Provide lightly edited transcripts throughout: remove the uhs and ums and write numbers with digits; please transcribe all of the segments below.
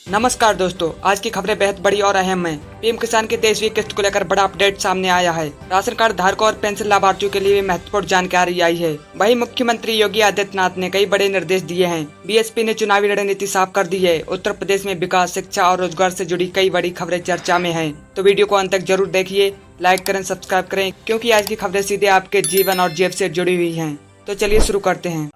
नमस्कार दोस्तों, आज की खबरें बेहद बड़ी और अहम हैं। पीएम किसान की 23वीं किस्त को लेकर बड़ा अपडेट सामने आया है। राशन कार्ड धारकों और पेंशन लाभार्थियों के लिए भी महत्वपूर्ण जानकारी आई है। वहीं मुख्यमंत्री योगी आदित्यनाथ ने कई बड़े निर्देश दिए हैं। बीएसपी ने चुनावी रणनीति साफ कर दी है। उत्तर प्रदेश में विकास, शिक्षा और रोजगार से जुड़ी कई बड़ी खबरें चर्चा में हैं। तो वीडियो को अंत तक जरूर देखिए, लाइक करें, सब्सक्राइब करें, क्योंकि आज की खबरें सीधे आपके जीवन और जेब से जुड़ी हुई है। तो चलिए शुरू करते हैं।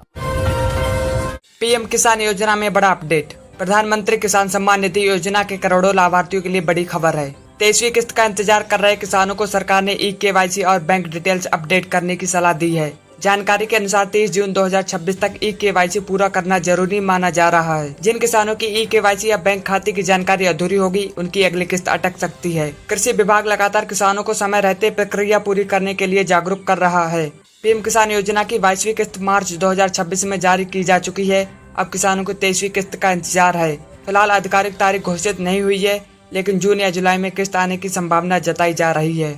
पीएम किसान योजना में बड़ा अपडेट। प्रधानमंत्री किसान सम्मान निधि योजना के करोड़ों लाभार्थियों के लिए बड़ी खबर है। 23वीं किस्त का इंतजार कर रहे किसानों को सरकार ने KYC और बैंक डिटेल्स अपडेट करने की सलाह दी है। जानकारी के अनुसार 30 जून 2026 तक KYC पूरा करना जरूरी माना जा रहा है। जिन किसानों की KYC या बैंक खाते की जानकारी अधूरी होगी, उनकी अगली किस्त अटक सकती है। कृषि विभाग लगातार किसानों को समय रहते प्रक्रिया पूरी करने के लिए जागरूक कर रहा है। पीएम किसान योजना की 22वीं किस्त मार्च 2026 में जारी की जा चुकी है। अब किसानों को 23वीं किस्त का इंतजार है। फिलहाल आधिकारिक तारीख घोषित नहीं हुई है, लेकिन जून या जुलाई में किस्त आने की संभावना जताई जा रही है।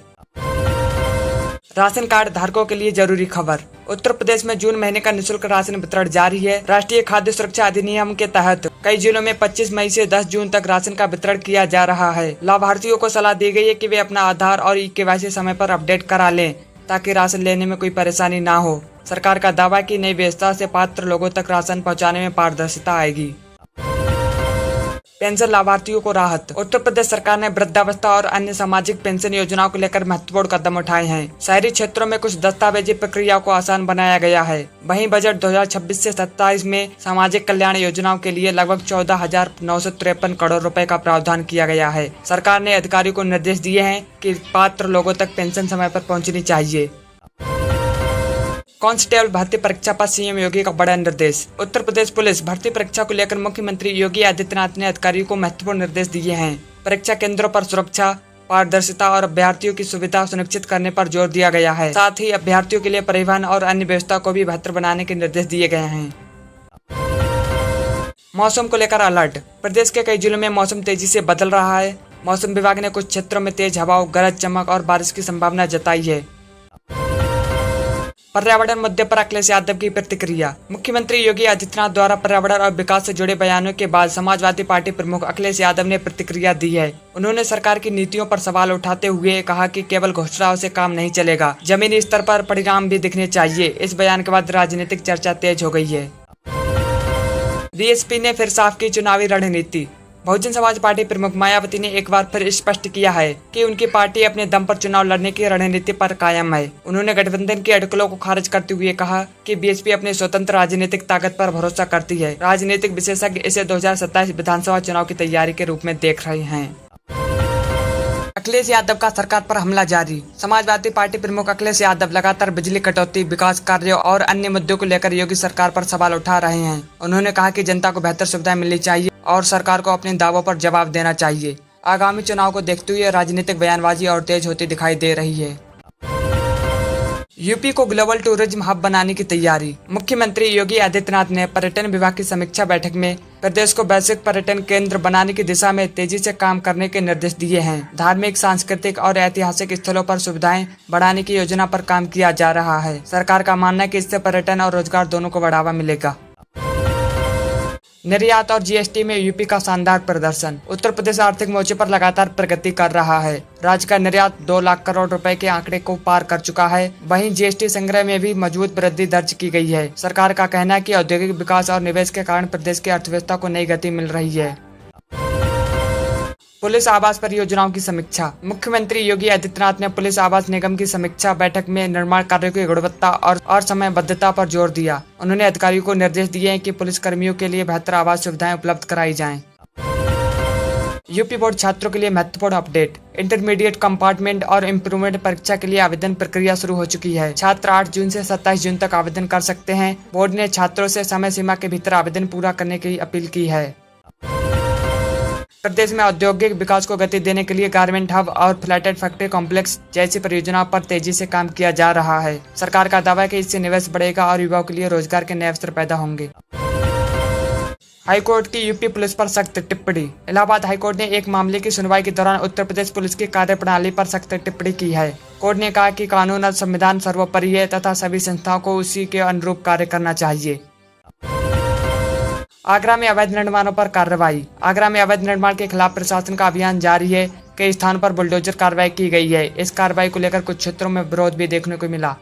राशन कार्ड धारकों के लिए जरूरी खबर। उत्तर प्रदेश में जून महीने का निःशुल्क राशन वितरण जारी है। राष्ट्रीय खाद्य सुरक्षा अधिनियम के तहत कई जिलों में 25 मई से 10 जून तक राशन का वितरण किया जा रहा है। लाभार्थियों को सलाह दी गई है कि वे अपना आधार और KYC समय पर अपडेट करा लें, ताकि राशन लेने में कोई परेशानी ना हो। सरकार का दावा है कि नई व्यवस्था से पात्र लोगों तक राशन पहुंचाने में पारदर्शिता आएगी। पेंशन लाभार्थियों को राहत। उत्तर प्रदेश सरकार ने वृद्धावस्था और अन्य सामाजिक पेंशन योजनाओं को लेकर महत्वपूर्ण कदम उठाए हैं। शहरी क्षेत्रों में कुछ दस्तावेजी प्रक्रियाओं को आसान बनाया गया है। वहीं बजट 2026 से 27 में सामाजिक कल्याण योजनाओं के लिए लगभग 14,953 करोड़ रुपए का प्रावधान किया गया है। सरकार ने अधिकारियों को निर्देश दिए हैं कि पात्र लोगों तक पेंशन समय पर पहुँचनी चाहिए। कांस्टेबल भर्ती परीक्षा पर सीएम योगी का बड़ा निर्देश। उत्तर प्रदेश पुलिस भर्ती परीक्षा को लेकर मुख्यमंत्री योगी आदित्यनाथ ने अधिकारियों को महत्वपूर्ण निर्देश दिए हैं। परीक्षा केंद्रों पर सुरक्षा, पारदर्शिता और अभ्यर्थियों की सुविधा सुनिश्चित करने पर जोर दिया गया है। साथ ही अभ्यर्थियों के लिए परिवहन और अन्य व्यवस्था को भी बेहतर बनाने के निर्देश दिए गए हैं। मौसम को लेकर अलर्ट। प्रदेश के कई जिलों में मौसम तेजी से बदल रहा है। मौसम विभाग ने कुछ क्षेत्रों में तेज हवाओं, गरज चमक और बारिश की संभावना जताई है। पर्यावरण मुद्दे पर अखिलेश यादव की प्रतिक्रिया। मुख्यमंत्री योगी आदित्यनाथ द्वारा पर्यावरण और विकास से जुड़े बयानों के बाद समाजवादी पार्टी प्रमुख अखिलेश यादव ने प्रतिक्रिया दी है। उन्होंने सरकार की नीतियों पर सवाल उठाते हुए कहा कि केवल घोषणाओं से काम नहीं चलेगा, जमीनी स्तर पर परिणाम भी दिखने चाहिए। इस बयान के बाद राजनीतिक चर्चा तेज हो गई है। बीएसपी ने फिर साफ की चुनावी रणनीति। बहुजन समाज पार्टी प्रमुख मायावती ने एक बार फिर स्पष्ट किया है कि उनकी पार्टी अपने दम पर चुनाव लड़ने की रणनीति पर कायम है। उन्होंने गठबंधन की अटकलों को खारिज करते हुए कहा कि बीएसपी अपने स्वतंत्र राजनीतिक ताकत पर भरोसा करती है। राजनीतिक विशेषज्ञ इसे 2027 विधानसभा चुनाव की तैयारी के रूप में देख रहे हैं। अखिलेश यादव का सरकार पर हमला जारी। समाजवादी पार्टी प्रमुख अखिलेश यादव लगातार बिजली कटौती, विकास कार्यों और अन्य मुद्दों को लेकर योगी सरकार पर सवाल उठा रहे हैं। उन्होंने कहा कि जनता को बेहतर सुविधाएं मिलनी चाहिए और सरकार को अपने दावों पर जवाब देना चाहिए। आगामी चुनाव को देखते हुए राजनीतिक बयानबाजी और तेज होती दिखाई दे रही है। यूपी को ग्लोबल टूरिज्म हब बनाने की तैयारी। मुख्यमंत्री योगी आदित्यनाथ ने पर्यटन विभाग की समीक्षा बैठक में प्रदेश को वैश्विक पर्यटन केंद्र बनाने की दिशा में तेजी से काम करने के निर्देश दिए हैं। धार्मिक, सांस्कृतिक और ऐतिहासिक स्थलों पर सुविधाएं बढ़ाने की योजना पर काम किया जा रहा है। सरकार का मानना है कि इससे पर्यटन और रोजगार दोनों को बढ़ावा मिलेगा। निर्यात और GST में यूपी का शानदार प्रदर्शन। उत्तर प्रदेश आर्थिक मोर्चे पर लगातार प्रगति कर रहा है। राज्य का निर्यात 2 लाख करोड़ रुपए के आंकड़े को पार कर चुका है। वहीं GST संग्रह में भी मजबूत वृद्धि दर्ज की गई है। सरकार का कहना है कि औद्योगिक विकास और निवेश के कारण प्रदेश की अर्थव्यवस्था को नई गति मिल रही है। पुलिस आवास परियोजनाओं की समीक्षा। मुख्यमंत्री योगी आदित्यनाथ ने पुलिस आवास निगम की समीक्षा बैठक में निर्माण कार्यों की गुणवत्ता और समयबद्धता पर जोर दिया। उन्होंने अधिकारियों को निर्देश दिए हैं कि पुलिस कर्मियों के लिए बेहतर आवास सुविधाएं उपलब्ध कराई जाएं। यूपी बोर्ड छात्रों के लिए महत्वपूर्ण अपडेट। इंटरमीडिएट कंपार्टमेंट और इम्प्रूवमेंट परीक्षा के लिए आवेदन प्रक्रिया शुरू हो चुकी है। छात्र 8 जून से 27 जून तक आवेदन कर सकते हैं। बोर्ड ने छात्रों से समय सीमा के भीतर आवेदन पूरा करने की अपील की है। प्रदेश में औद्योगिक विकास को गति देने के लिए गारमेंट हब और फ्लैटेड फैक्ट्री कॉम्प्लेक्स जैसी परियोजनाओं पर तेजी से काम किया जा रहा है। सरकार का दावा है कि इससे निवेश बढ़ेगा और युवाओं के लिए रोजगार के नए अवसर पैदा होंगे। हाईकोर्ट की यूपी पुलिस पर सख्त टिप्पणी। इलाहाबाद हाईकोर्ट ने एक मामले की सुनवाई के दौरान उत्तर प्रदेश पुलिस की कार्यप्रणाली पर सख्त टिप्पणी की है। कोर्ट ने कहा कि कानून और संविधान सर्वोपरि है तथा सभी संस्थाओं को उसी के अनुरूप कार्य करना चाहिए। आगरा में अवैध निर्माणों पर कार्रवाई। आगरा में अवैध निर्माण के खिलाफ प्रशासन का अभियान जारी है। कई स्थानों पर बुलडोजर कार्रवाई की गई है। इस कार्रवाई को लेकर कुछ क्षेत्रों में विरोध भी देखने को मिला।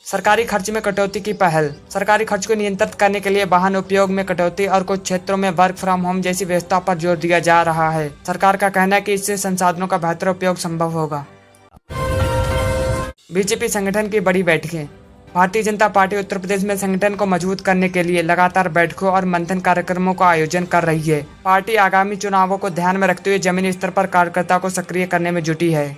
सरकारी खर्च में कटौती की पहल। सरकारी खर्च को नियंत्रित करने के लिए वाहन उपयोग में कटौती और कुछ क्षेत्रों में वर्क फ्रॉम होम जैसी व्यवस्था पर जोर दिया जा रहा है। सरकार का कहना है कि इससे संसाधनों का बेहतर उपयोग संभव होगा। बीजेपी संगठन की बड़ी बैठकें। भारतीय जनता पार्टी उत्तर प्रदेश में संगठन को मजबूत करने के लिए लगातार बैठकों और मंथन कार्यक्रमों का आयोजन कर रही है। पार्टी आगामी चुनावों को ध्यान में रखते हुए जमीनी स्तर पर कार्यकर्ता को सक्रिय करने में जुटी है।